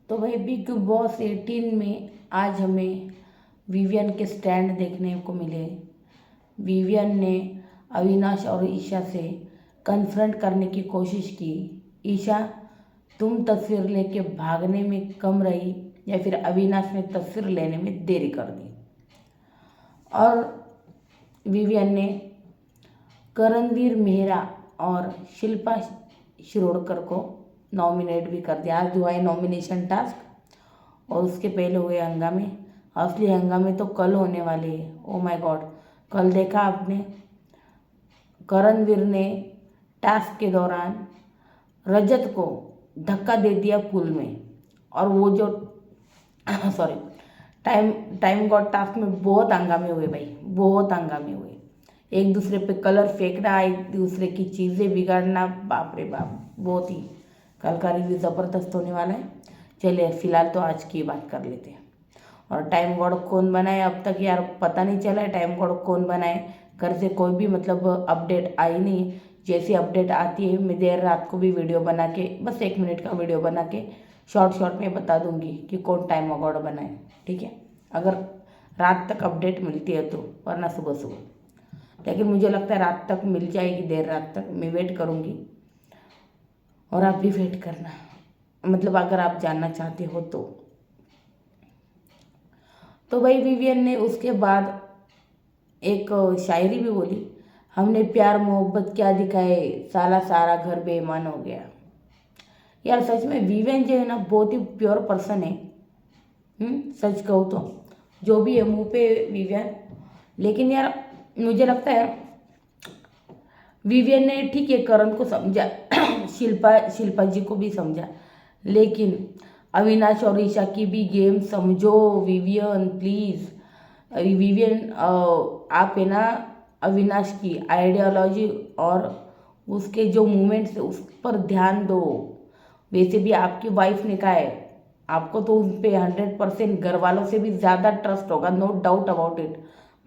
तो भाई big boss 18 में आज हमें विवियन के स्टैंड देखने को मिले। विवियन ने अविनाश और ईशा से कन्फ्रंट करने की कोशिश की। ईशा, तुम तस्वीर लेके भागने में कम रही या फिर अविनाश ने तस्वीर लेने में देरी कर दी। और विवियन ने करणवीर मेहरा और शिल्पा शिरोडकर को नॉमिनेट भी कर दिया। आज हुआ है नॉमिनेशन टास्क और उसके पहले हुए हंगामे। असली हंगामे तो कल होने वाले हैं। ओ माय गॉड, कल देखा आपने करणवीर ने टास्क के दौरान रजत को धक्का दे दिया पुल में। और वो जो सॉरी टाइम गॉड टास्क में बहुत हंगामे हुए भाई, बहुत हंगामे हुए। एक दूसरे पे कलर फेंकना, एक दूसरे की चीज़ें बिगाड़ना, बाप रे बाप, बहुत ही कल का रिव्यू ज़बरदस्त होने वाला है। चलिए फिलहाल तो आज की बात कर लेते हैं। और टाइम गॉड कौन बनाए अब तक यार पता नहीं चला है। टाइम गॉड कौन बनाए, घर से कोई भी मतलब अपडेट आई नहीं। जैसी अपडेट आती है मैं देर रात को भी वीडियो बना के, बस 1 मिनट का वीडियो बना के शॉर्ट में बता दूंगी कि कौन टाइम गॉड बनाए, ठीक है, अगर रात तक अपडेट मिलती है तो, वरना सुबह सुबह। लेकिन मुझे लगता है रात तक मिल जाएगी, देर रात तक मैं वेट करूँगी और आप भी वेट करना, मतलब अगर आप जानना चाहते हो तो भाई विवियन ने उसके बाद एक शायरी भी बोली, हमने प्यार मोहब्बत क्या दिखाए, साला सारा घर बेईमान हो गया। यार सच में विवियन जो है ना बहुत ही प्योर पर्सन है। सच कहूँ तो जो भी है मुंह पे विवियन। लेकिन यार मुझे लगता है विवियन ने ठीक है करण को समझा शिल्पा जी को भी समझा, लेकिन अविनाश और ईशा की भी गेम समझो विवियन प्लीज़। विवियन आप है ना अविनाश की आइडियोलॉजी और उसके जो मूवमेंट्स है उस पर ध्यान दो। वैसे भी आपकी वाइफ ने कहा है, आपको तो उन पर 100% घर वालों से भी ज़्यादा ट्रस्ट होगा, नो डाउट अबाउट इट।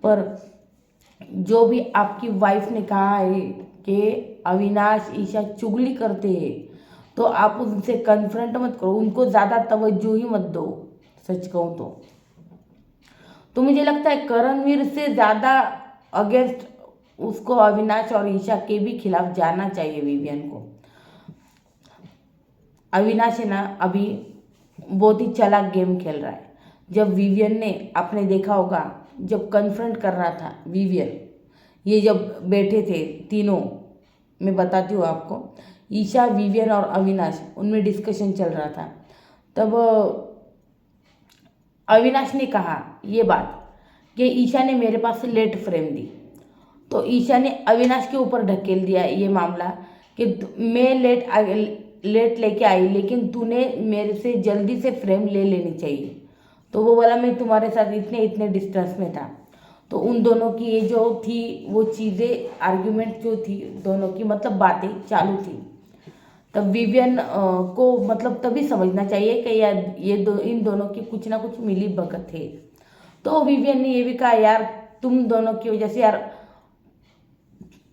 पर जो भी आपकी वाइफ ने कहा है कि अविनाश ईशा चुगली करते हैं, तो आप उनसे कन्फ्रंट मत करो, उनको ज़्यादा तवज्जो ही मत दो। सच कहूँ तो मुझे लगता है करणवीर से ज़्यादा अगेंस्ट उसको अविनाश और ईशा के भी खिलाफ जाना चाहिए विवियन को। अविनाश है ना अभी बहुत ही चालाक गेम खेल रहा है। जब विवियन ने, आपने देखा होगा जब कन्फ्रंट कर रहा था विवियन, ये जब बैठे थे तीनों, मैं बताती हूँ आपको, ईशा विवियन और अविनाश, उनमें डिस्कशन चल रहा था। तब अविनाश ने कहा ये बात कि ईशा ने मेरे पास से लेट फ्रेम दी, तो ईशा ने अविनाश के ऊपर ढकेल दिया ये मामला कि मैं लेट लेके आई, लेकिन तूने मेरे से जल्दी से फ्रेम ले लेनी चाहिए। तो वो बोला मैं तुम्हारे साथ इतने डिस्टेंस में था। तो उन दोनों की ये जो थी वो चीज़ें, आर्ग्यूमेंट जो थी दोनों की, मतलब बातें चालू थी। तब विवियन को मतलब तभी समझना चाहिए कि यार इन दोनों की कुछ ना कुछ मिली भगत है। तो विवियन ने ये भी कहा यार तुम दोनों की वजह से यार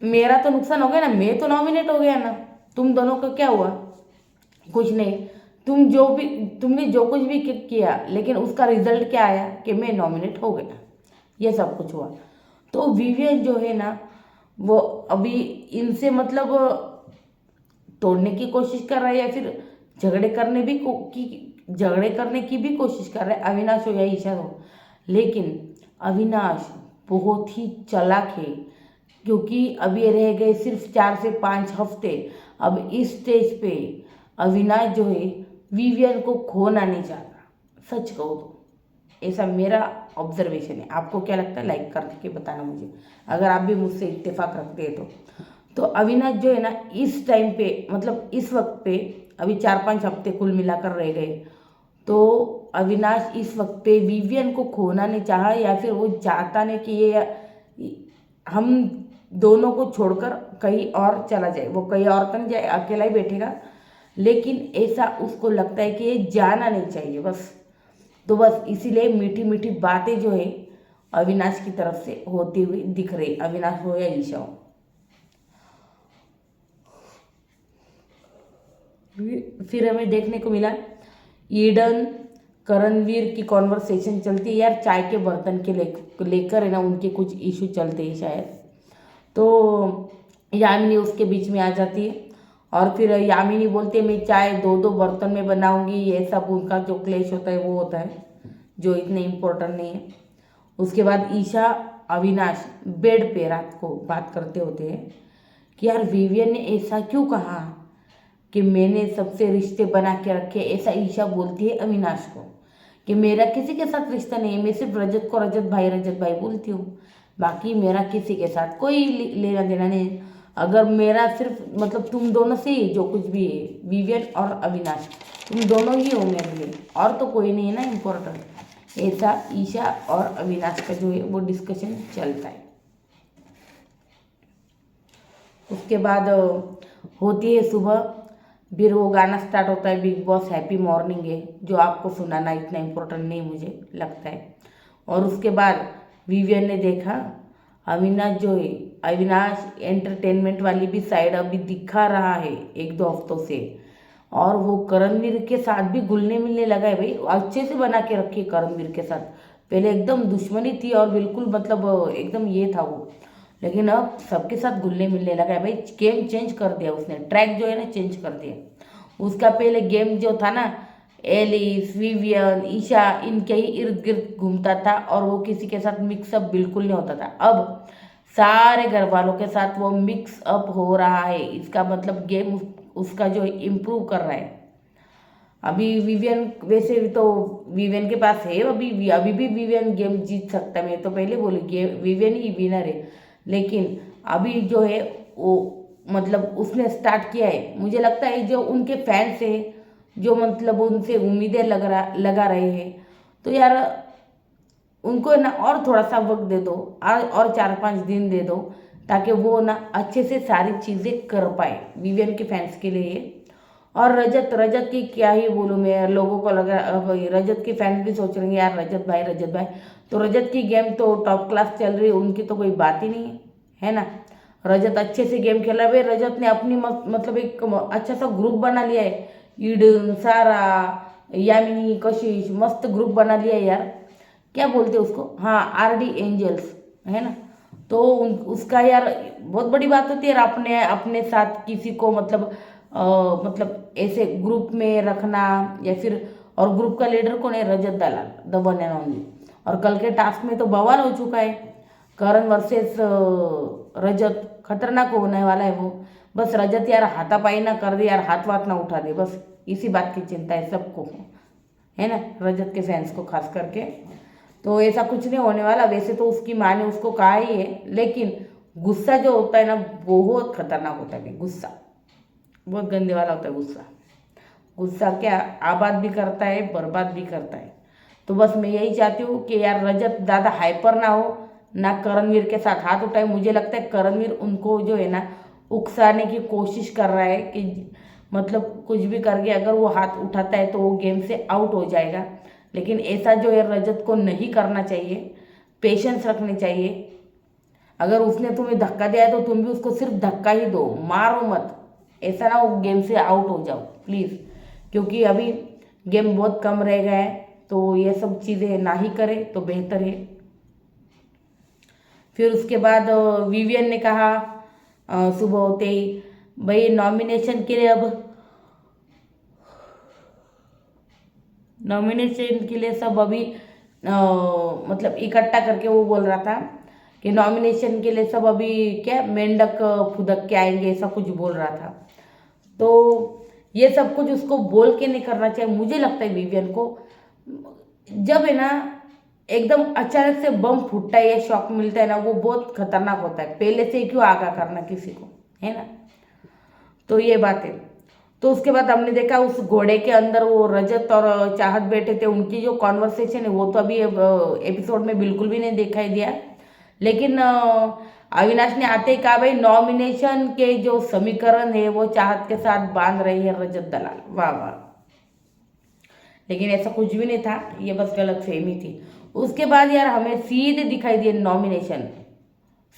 मेरा तो नुकसान हो गया ना, मैं तो नॉमिनेट हो गया ना, तुम दोनों का क्या हुआ, कुछ नहीं। तुमने जो कुछ भी किया, लेकिन उसका रिजल्ट क्या आया कि मैं नॉमिनेट हो गया, ये सब कुछ हुआ। तो विवियन जो है ना वो अभी इनसे मतलब तोड़ने की कोशिश कर रहा है या फिर झगड़े करने की भी कोशिश कर रहा है, अविनाश हो या ईशा हो। लेकिन अविनाश बहुत ही चालाक है, क्योंकि अब ये रह गए सिर्फ 4 से 5 हफ्ते। अब इस स्टेज पे अविनाश जो है विवियन को खोना नहीं चाहता। सच कहो तो ऐसा मेरा ऑब्जर्वेशन है। आपको क्या लगता है लाइक करके बताना मुझे, अगर आप भी मुझसे इत्तेफाक रखते हैं तो अविनाश जो है ना इस टाइम पे, मतलब इस वक्त पे, अभी 4-5 हफ्ते कुल मिलाकर रह गए, तो अविनाश इस वक्त पे विवियन को खोना नहीं चाहा, या फिर वो चाहता नहीं कि ये हम दोनों को छोड़कर कहीं और चला जाए। वो कहीं और तो नहीं जाए, अकेला ही बैठेगा, लेकिन ऐसा उसको लगता है कि ये जाना नहीं चाहिए बस। तो बस इसीलिए मीठी मीठी बातें जो है अविनाश की तरफ से होती हुई दिख रही, अविनाश हो या ईशा हो। फिर हमें देखने को मिला ईडन करणवीर की कॉन्वर्सेशन चलती है यार, चाय के बर्तन के लेकर है ना, उनके कुछ इशू चलते हैं शायद। तो यामिनी उसके बीच में आ जाती है और फिर यामिनी बोलती है मैं चाय दो दो बर्तन में बनाऊंगी, ये सब उनका जो क्लेश होता है वो होता है जो इतने इम्पोर्टेंट नहीं है। उसके बाद ईशा अविनाश बेड पे रात को बात करते होते हैं कि यार विवियन ने ऐसा क्यों कहा कि मैंने सबसे रिश्ते बना के रखे। ऐसा ईशा बोलती है अविनाश को कि मेरा किसी के साथ रिश्ता नहीं है, मैं सिर्फ रजत को रजत भाई बोलती हूँ, बाकी मेरा किसी के साथ कोई लेना देना नहीं है। अगर मेरा सिर्फ मतलब तुम दोनों से ही जो कुछ भी है, विवियन और अविनाश, तुम दोनों ही हो मेरे लिए, और तो कोई नहीं है ना इम्पोर्टेंट। ऐसा ईशा और अविनाश का जो है वो डिस्कशन चलता है। उसके बाद होती है सुबह, फिर वो गाना स्टार्ट होता है बिग बॉस हैप्पी मॉर्निंग है, जो आपको सुनाना इतना इम्पोर्टेंट नहीं मुझे लगता है। और उसके बाद विवियन ने देखा अविनाश जो है, अविनाश एंटरटेनमेंट वाली भी साइड अभी दिखा रहा है एक दो हफ्तों से, और वो करणवीर के साथ भी घुलने मिलने लगा है भाई, अच्छे से बना के रखी है करणवीर के साथ। पहले एकदम दुश्मनी थी और बिल्कुल मतलब एकदम ये था वो, लेकिन अब सबके साथ घुलने मिलने लगा है भाई। गेम चेंज कर दिया उसने, ट्रैक जो है ना चेंज कर दिया। उसका पहले गेम जो था ना, एलिस विवियन ईशा इनके ही इर्द गिर्द घूमता था और वो किसी के साथ मिक्सअप बिल्कुल नहीं होता था। अब सारे घर वालों के साथ वो मिक्स अप हो रहा है, इसका मतलब गेम उसका जो इम्प्रूव कर रहा है। अभी विवियन वैसे तो विवियन के पास है, अभी भी विवियन गेम जीत सकता है, मैं तो पहले बोली गेम विवियन ही विनर है। लेकिन अभी जो है वो मतलब उसने स्टार्ट किया है, मुझे लगता है जो उनके फैंस है जो मतलब उनसे उम्मीदें लगा रहे हैं, तो यार उनको ना और थोड़ा सा वक्त दे दो, और 4-5 दिन दे दो, ताकि वो ना अच्छे से सारी चीज़ें कर पाए विवियन के फैंस के लिए। और रजत की क्या ही बोलूँ मैं, लोगों को लगा अब रजत के फैंस भी सोच रहे हैं यार रजत भाई, तो रजत की गेम तो टॉप क्लास चल रही है, उनकी तो कोई बात ही नहीं है ना। रजत अच्छे से गेम खेल रहा है भाई, रजत ने अपनी मतलब एक अच्छा सा ग्रुप बना लिया है, ईडन सारा यामिनी कशिश मस्त ग्रुप बना लिया है यार। क्या बोलते हैं उसको, हाँ आरडी एंजल्स है ना। तो उसका यार बहुत बड़ी बात होती है यार, अपने अपने साथ किसी को मतलब मतलब ऐसे ग्रुप में रखना, या फिर और ग्रुप का लीडर कौन है, रजत दलाल द वन एंड ओनली। और कल के टास्क में तो बवाल हो चुका है, करण वर्सेस रजत, खतरनाक होने वाला है वो। बस रजत यार हाथापाई ना कर दे यार, हाथ वाथ ना उठा दे, बस इसी बात की चिंता है सबको, है ना, रजत के फैंस को खास करके। तो ऐसा कुछ नहीं होने वाला, वैसे तो उसकी माँ ने उसको कहा ही है, लेकिन गुस्सा जो होता है ना बहुत खतरनाक होता है, गुस्सा बहुत गंदे वाला होता है गुस्सा। गुस्सा क्या आबाद भी करता है बर्बाद भी करता है। तो बस मैं यही चाहती हूँ कि यार रजत ज़्यादा हाइपर ना हो, ना करणवीर के साथ हाथ उठाए। मुझे लगता है करणवीर उनको जो है ना उकसाने की कोशिश कर रहा है कि मतलब कुछ भी करके अगर वो हाथ उठाता है तो वो गेम से आउट हो जाएगा। लेकिन ऐसा जो है रजत को नहीं करना चाहिए, पेशेंस रखनी चाहिए। अगर उसने तुम्हें धक्का दिया है तो तुम भी उसको सिर्फ धक्का ही दो, मारो मत, ऐसा ना वो गेम से आउट हो जाओ प्लीज़, क्योंकि अभी गेम बहुत कम रह गया है, तो ये सब चीज़ें ना ही करें तो बेहतर है। फिर उसके बाद विवियन ने कहा सुबह होते ही, भाई नॉमिनेशन के लिए अब नॉमिनेशन के लिए सब अभी मतलब इकट्ठा करके वो बोल रहा था कि नॉमिनेशन के लिए सब अभी क्या मेंढक फुदक के आएंगे, ऐसा कुछ बोल रहा था। तो ये सब कुछ उसको बोल के नहीं करना चाहिए, मुझे लगता है विवियन को। जब है ना एकदम अचानक से बम फूटता है या शॉक मिलता है ना, वो बहुत खतरनाक होता है, पहले से ही क्यों आगाह करना किसी को, है ना। तो ये बात है। तो उसके बाद हमने देखा उस घोड़े के अंदर वो रजत और चाहत बैठे थे, उनकी जो कॉन्वर्सेशन है वो तो अभी एपिसोड में बिल्कुल भी नहीं दिखाई दिया। लेकिन अविनाश ने आते ही कहा भाई नॉमिनेशन के जो समीकरण है वो चाहत के साथ बांध रही है रजत दलाल, वाह वाह। लेकिन ऐसा कुछ भी नहीं था, ये बस गलत फहमी थी। उसके बाद यार हमें सीधे दिखाई दिए नॉमिनेशन,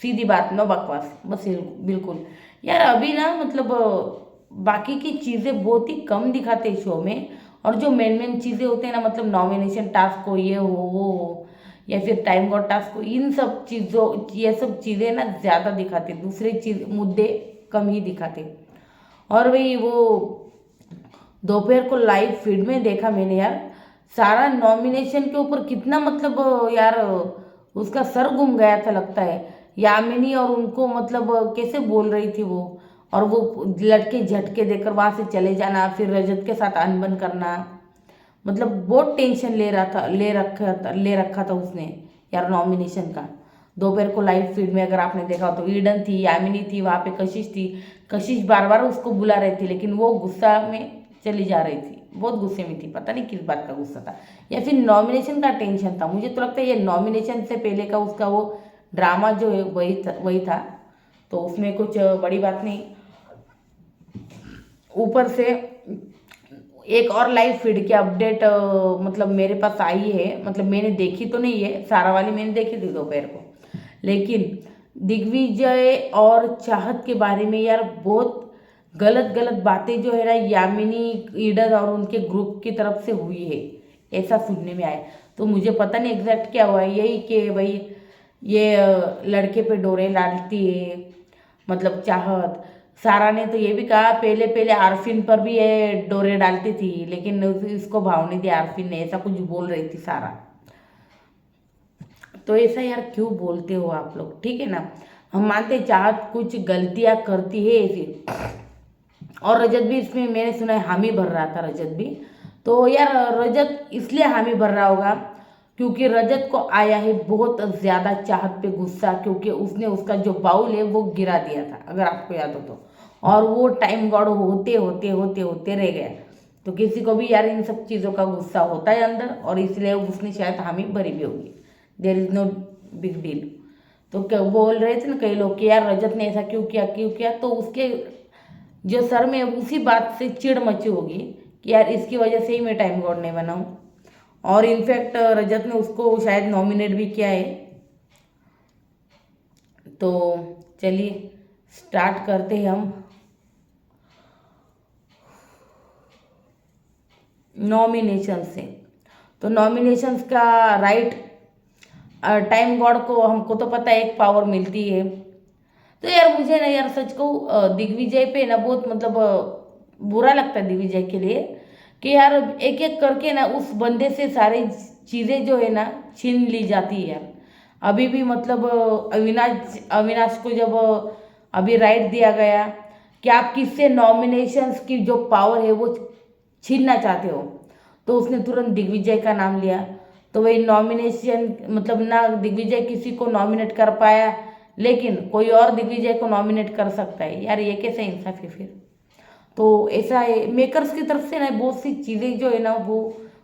सीधी बात, नो बकवास, बस बिल्कुल। यार अभी ना मतलब बाकी की चीज़ें बहुत ही कम दिखाते शो में, और जो मेन मेन चीज़ें होते हैं ना, मतलब नॉमिनेशन टास्क हो, ये वो हो, या फिर टाइम गॉड टास्क हो, इन सब चीज़ों, ये सब चीज़ें ना ज़्यादा दिखाते, दूसरे चीज़ मुद्दे कम ही दिखाते। और वही वो दोपहर को लाइव फीड में देखा मैंने यार, सारा नॉमिनेशन के ऊपर कितना मतलब यार उसका सर घूम गया था लगता है। यामिनी और उनको मतलब कैसे बोल रही थी वो, और वो लड़के झटके देकर वहाँ से चले जाना, फिर रजत के साथ अनबन करना, मतलब बहुत टेंशन ले रखा था उसने यार नॉमिनेशन का। दोपहर को लाइव फीड में अगर आपने देखा हो तो ईडन थी, यामिनी थी, वहाँ पे कशिश थी। कशिश बार बार उसको बुला रही थी लेकिन वो गुस्सा में चली जा रही थी, बहुत गुस्से में थी, पता नहीं किस बात का गुस्सा था, या फिर नॉमिनेशन का टेंशन था। मुझे तो लगता है ये नॉमिनेशन से पहले का उसका वो ड्रामा जो है वही था, तो उसमें कुछ बड़ी बात नहीं। ऊपर से एक और लाइव फीड की अपडेट मतलब मेरे पास आई है, मतलब मैंने देखी तो नहीं है, सारा वाली मैंने देखी थी दोपहर को, लेकिन दिग्विजय और चाहत के बारे में यार बहुत गलत गलत बातें जो है ना यामिनी, ईडन और उनके ग्रुप की तरफ से हुई है, ऐसा सुनने में आया। तो मुझे पता नहीं एग्जैक्ट क्या हुआ है, यही कि भाई ये लड़के पे डोरे डालती है, मतलब चाहत। सारा ने तो ये भी कहा पहले पहले आरफिन पर भी ये डोरे डालती थी, लेकिन इसको भाव नहीं दिया आरफिन ने, ऐसा कुछ बोल रही थी सारा। तो ऐसा यार क्यों बोलते हो आप लोग, ठीक है ना। हम मानते चाहत कुछ गलतियां करती है ऐसी, और रजत भी इसमें मैंने सुना है हामी भर रहा था रजत भी। तो यार रजत इसलिए हामी भर रहा होगा क्योंकि रजत को आया है बहुत ज़्यादा चाहत पे गुस्सा, क्योंकि उसने उसका जो बाउल है वो गिरा दिया था, अगर आपको याद हो तो, और वो टाइम गॉड होते होते होते होते रह गया। तो किसी को भी यार इन सब चीज़ों का गुस्सा होता है अंदर, और इसलिए उसने शायद हामी भरी भी होगी, there is no big deal. तो क्या बोल रहे थे ना कई लोग कि यार रजत ने ऐसा क्यों किया, तो उसके जो सर में उसी बात से चिढ़ मची होगी कि यार इसकी वजह से ही मैं टाइम गॉड नहीं बना हूँ। और इनफैक्ट रजत ने उसको शायद नॉमिनेट भी किया है। तो चलिए स्टार्ट करते हैं हम नॉमिनेशन से। तो नॉमिनेशंस का राइट टाइम गॉड को, हमको तो पता है एक पावर मिलती है। तो यार मुझे ना यार सच कहूँ दिग्विजय पे ना बहुत मतलब बुरा लगता है दिग्विजय के लिए, कि यार एक एक करके ना उस बंदे से सारी चीज़ें जो है ना छीन ली जाती है यार। अभी भी मतलब अविनाश अविनाश को जब अभी राइट दिया गया कि आप किससे नॉमिनेशंस की जो पावर है वो छीनना चाहते हो, तो उसने तुरंत दिग्विजय का नाम लिया। तो वही नॉमिनेशन मतलब ना दिग्विजय किसी को नॉमिनेट कर पाया, लेकिन कोई और दिग्विजय को नॉमिनेट कर सकता है यार, ये कैसे इंसाफ है फिर। तो ऐसा है मेकर्स की तरफ से ना बहुत सी चीज़ें जो है ना वो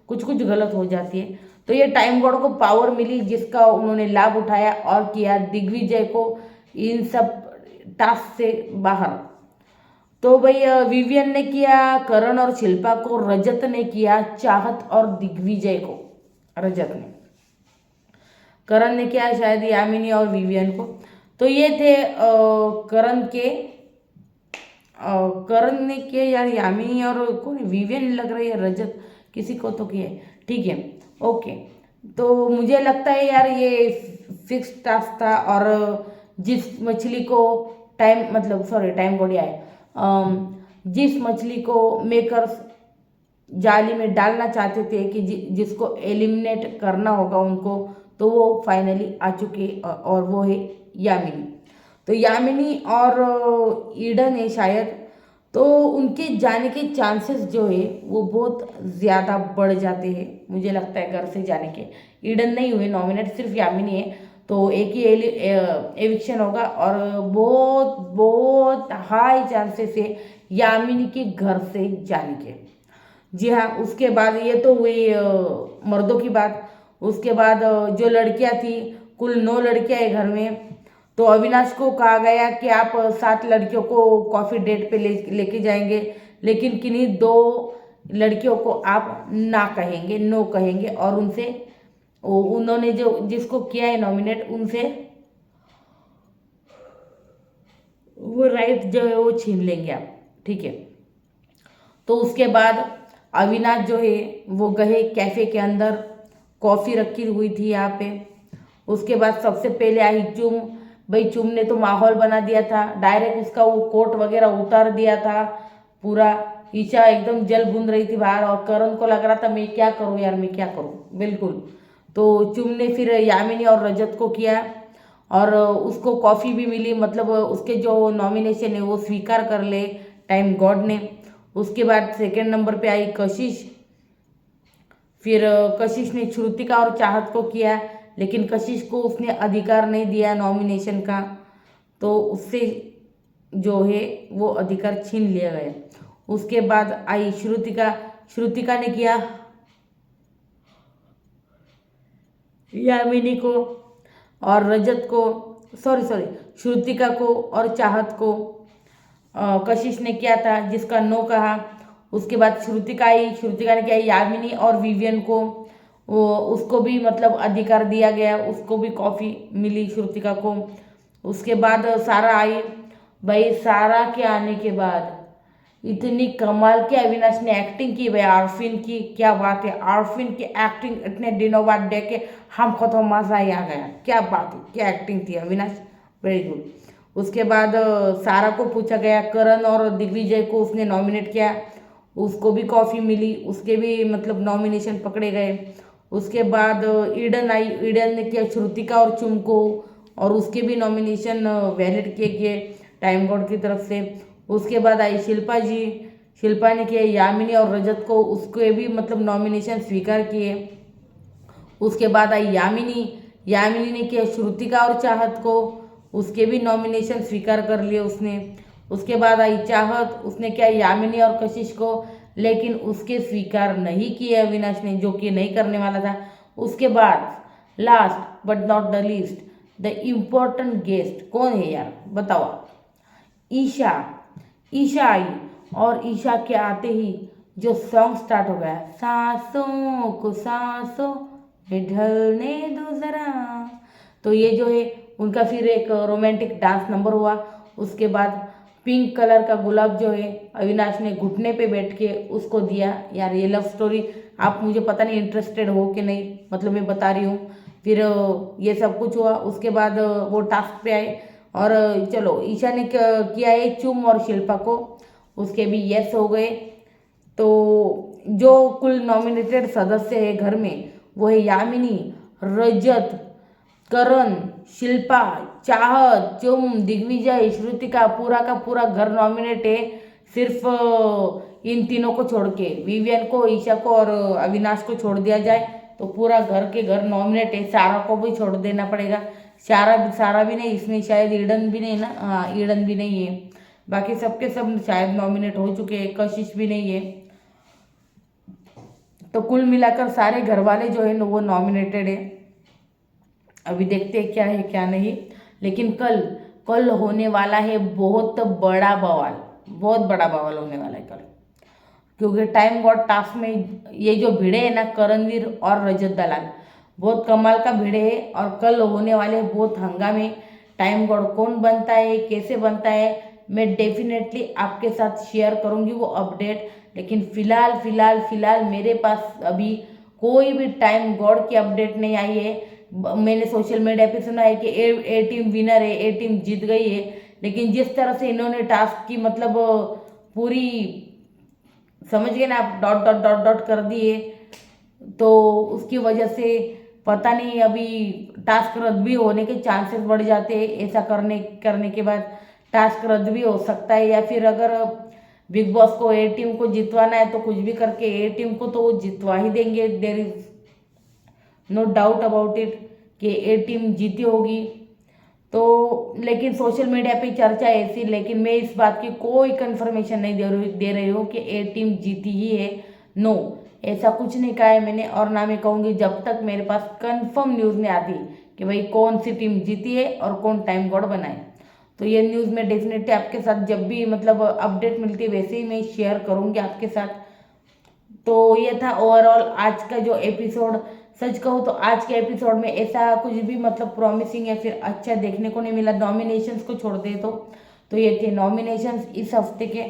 कुछ कुछ गलत हो जाती है। तो ये टाइम गॉड को पावर मिली जिसका उन्होंने लाभ उठाया और किया दिग्विजय को इन सब टास्क से बाहर। तो भाई विवियन ने किया करण और शिल्पा को, रजत ने किया चाहत और दिग्विजय को, रजत ने, करण ने किया शायद यामिनी और विवियन को। तो ये थे करण के, करण ने किया यार यामिनी और कौन विवियन लग रही है, रजत किसी को तो किया, ठीक है ओके। तो मुझे लगता है यार ये फिक्स टास्क था, और जिस मछली को टाइम मतलब सॉरी टाइम बढ़िया है, जिस मछली को मेकर्स जाली में डालना चाहते थे कि जिसको एलिमिनेट करना होगा उनको, तो वो फाइनली आ चुके, और वो है यामिनी। तो यामिनी और ईडन है शायद, तो उनके जाने के चांसेस जो है वो बहुत ज़्यादा बढ़ जाते हैं मुझे लगता है घर से जाने के। ईडन नहीं हुए नॉमिनेट, सिर्फ यामिनी है, तो एक ही एविक्शन होगा, और बहुत बहुत हाई चांसेस है यामिनी के घर से जाने के। जी हाँ, उसके बाद ये तो हुई मर्दों की बात। उसके बाद जो लड़कियां थी, कुल 9 लड़कियां हैं घर में। तो अविनाश को कहा गया कि आप 7 लड़कियों को कॉफ़ी डेट पे लेके जाएंगे, लेकिन किन्हीं 2 लड़कियों को आप ना कहेंगे, नो कहेंगे, और उनसे उन्होंने जो जिसको किया है नॉमिनेट, उनसे वो राइट जो है वो छीन लेंगे आप, ठीक है। तो उसके बाद अविनाश जो है वो गए कैफ़े के अंदर, कॉफ़ी रखी हुई थी यहाँ पे। उसके बाद सबसे पहले आई चुम। भाई चुम ने तो माहौल बना दिया था, डायरेक्ट उसका वो कोट वगैरह उतार दिया था पूरा। ईशा एकदम जल भून रही थी बाहर और करण को लग रहा था मैं क्या करूँ यार, मैं क्या करूँ बिल्कुल। तो चुम ने फिर यामिनी और रजत को किया और उसको कॉफ़ी भी मिली, मतलब उसके जो नॉमिनेशन है वो स्वीकार कर ले टाइम गॉड ने। उसके बाद सेकंड नंबर पे आई कशिश। फिर कशिश ने श्रुतिका और चाहत को किया, लेकिन कशिश को उसने अधिकार नहीं दिया नॉमिनेशन का, तो उससे जो है वो अधिकार छीन लिया गया। उसके बाद आई श्रुतिका। श्रुतिका ने किया यामिनी को और रजत को, सॉरी श्रुतिका को और चाहत को कशिश ने किया था, जिसका नो कहा। उसके बाद श्रुतिका आई। श्रुतिका ने किया यामिनी और विवियन को, वो उसको भी मतलब अधिकार दिया गया, उसको भी कॉफ़ी मिली श्रुतिका को। उसके बाद सारा आई। भाई सारा के आने के बाद इतनी कमाल की अविनाश ने एक्टिंग की भाई आरफिन की, क्या बात है। आरफिन की एक्टिंग इतने दिनों बाद देख के हमको तो मज़ा ही आ गया, क्या बात है, क्या एक्टिंग थी अविनाश, वेरी गुड। उसके बाद सारा को पूछा गया, करण और दिग्विजय को उसने नॉमिनेट किया, उसको भी कॉफ़ी मिली, उसके भी मतलब नॉमिनेशन पकड़े गए। उसके बाद ईडन आई। ईडन ने किया श्रुतिका और चुम को, और उसके भी नॉमिनेशन वैलिड किए गए टाइम गॉड की तरफ से। उसके बाद आई शिल्पा जी। शिल्पा ने किया यामिनी और रजत को, उसके भी मतलब नॉमिनेशन स्वीकार किए। उसके बाद आई यामिनी। यामिनी ने किया श्रुतिका और चाहत को, उसके भी नॉमिनेशन स्वीकार कर लिए उसने। उसके बाद आई चाहत, उसने किया यामिनी और कशिश को, लेकिन उसके स्वीकार नहीं किए अविनाश ने, जो कि नहीं करने वाला था। उसके बाद last but not the least the important guest कौन है यार बताओ आप? ईशा। ईशा आई और ईशा के आते ही जो सॉन्ग स्टार्ट हो गया, सांसों को सांसों में ढलने दो जरा, तो ये जो है उनका फिर एक रोमांटिक डांस नंबर हुआ। उसके बाद पिंक कलर का गुलाब जो है अविनाश ने घुटने पे बैठ के उसको दिया। यार ये लव स्टोरी आप मुझे पता नहीं इंटरेस्टेड हो कि नहीं, मतलब मैं बता रही हूँ। फिर ये सब कुछ हुआ। उसके बाद वो टास्क पे आए और चलो ईशा ने किया है चुम और शिल्पा को, उसके भी यस हो गए। तो जो कुल नॉमिनेटेड सदस्य है घर में वो है यामिनी, रजत, करण, शिल्पा, चाहत, चुम, दिग्विजय, श्रुतिका, पूरा का पूरा घर नॉमिनेट है। सिर्फ इन तीनों को छोड़ के, विवियन को, ईशा को और अविनाश को छोड़ दिया जाए तो पूरा घर के घर नॉमिनेट है। सारा को भी छोड़ देना पड़ेगा। सारा भी नहीं, इसमें शायद ईडन भी नहीं ना, हाँ ईडन भी नहीं है। बाकी सबके सब शायद नॉमिनेट हो चुके हैं, कशिश भी नहीं है। तो कुल मिलाकर सारे घर वाले जो है वो नॉमिनेटेड है। अभी देखते हैं क्या है क्या नहीं। लेकिन कल होने वाला है बहुत बड़ा बवाल, बहुत बड़ा बवाल होने वाला है कल, क्योंकि टाइम गॉड टास्क में ये जो भिड़े है ना करणवीर और रजत दलाल, बहुत कमाल का भिड़े है और कल होने वाले बहुत हंगामे। टाइम गॉड कौन बनता है, कैसे बनता है, मैं डेफिनेटली आपके साथ शेयर करूंगी वो अपडेट। लेकिन फिलहाल मेरे पास अभी कोई भी टाइम गॉड की अपडेट नहीं आई है। मैंने सोशल मीडिया पे सुना है कि ए टीम विनर है, ए टीम जीत गई है, लेकिन जिस तरह से इन्होंने टास्क की मतलब पूरी समझ गए ना आप, डॉट डॉट डॉट डॉट कर दिए, तो उसकी वजह से पता नहीं अभी टास्क रद्द भी होने के चांसेस बढ़ जाते हैं। ऐसा करने के बाद टास्क रद्द भी हो सकता है, या फिर अगर बिग बॉस को ए टीम को जितवाना है तो कुछ भी करके ए टीम को तो वो जितवा ही देंगे। There is no doubt about it कि ए टीम जीती होगी। तो लेकिन सोशल मीडिया पे चर्चा ऐसी, लेकिन मैं इस बात की कोई कंफर्मेशन नहीं दे रही हूँ कि ए टीम जीती ही है। नो, ऐसा कुछ नहीं कहा है मैंने, और ना मैं कहूँगी जब तक मेरे पास कंफर्म न्यूज़ नहीं आती कि भाई कौन सी टीम जीती है और कौन टाइम गॉड बनाए। तो ये न्यूज़ मैं डेफिनेटली आपके साथ जब भी मतलब अपडेट मिलती है वैसे ही मैं शेयर करूँगी आपके साथ। तो ये था ओवरऑल आज का जो एपिसोड। सच कहूँ तो आज के एपिसोड में ऐसा कुछ भी मतलब प्रॉमिसिंग या फिर अच्छा देखने को नहीं मिला, नॉमिनेशंस को छोड़ दे तो ये थे नॉमिनेशंस इस हफ्ते के।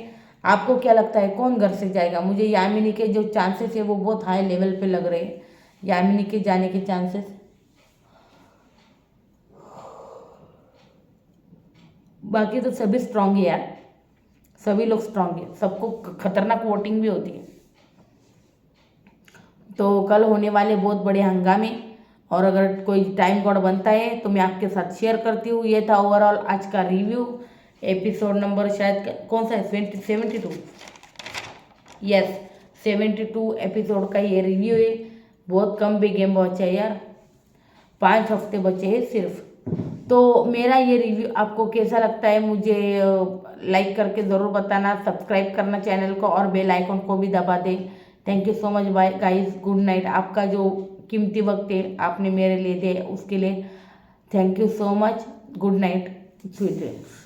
आपको क्या लगता है कौन घर से जाएगा? मुझे यामिनी के जो चांसेस है वो बहुत हाई लेवल पे लग रहे हैं, यामिनी के जाने के चांसेस। बाकी तो सभी स्ट्रांग है यार, सभी लोग स्ट्रांग है, सबको खतरनाक वोटिंग भी होती है। तो कल होने वाले बहुत बड़े हंगामे, और अगर कोई टाइम कोड बनता है तो मैं आपके साथ शेयर करती हूँ। ये था ओवरऑल आज का रिव्यू, एपिसोड नंबर शायद कौन सा है, 72, यस 72 एपिसोड का ये रिव्यू है। बहुत कम भी गेम बचे है यार, 5 हफ्ते बचे हैं सिर्फ। तो मेरा ये रिव्यू आपको कैसा लगता है मुझे लाइक करके ज़रूर बताना, सब्सक्राइब करना चैनल को और बेल आइकन को भी दबा दें। Thank you so much, bye guys, good night. आपका जो कीमती वक्त है आपने मेरे लिए दिया उसके लिए thank you so much, good night, sweet dreams.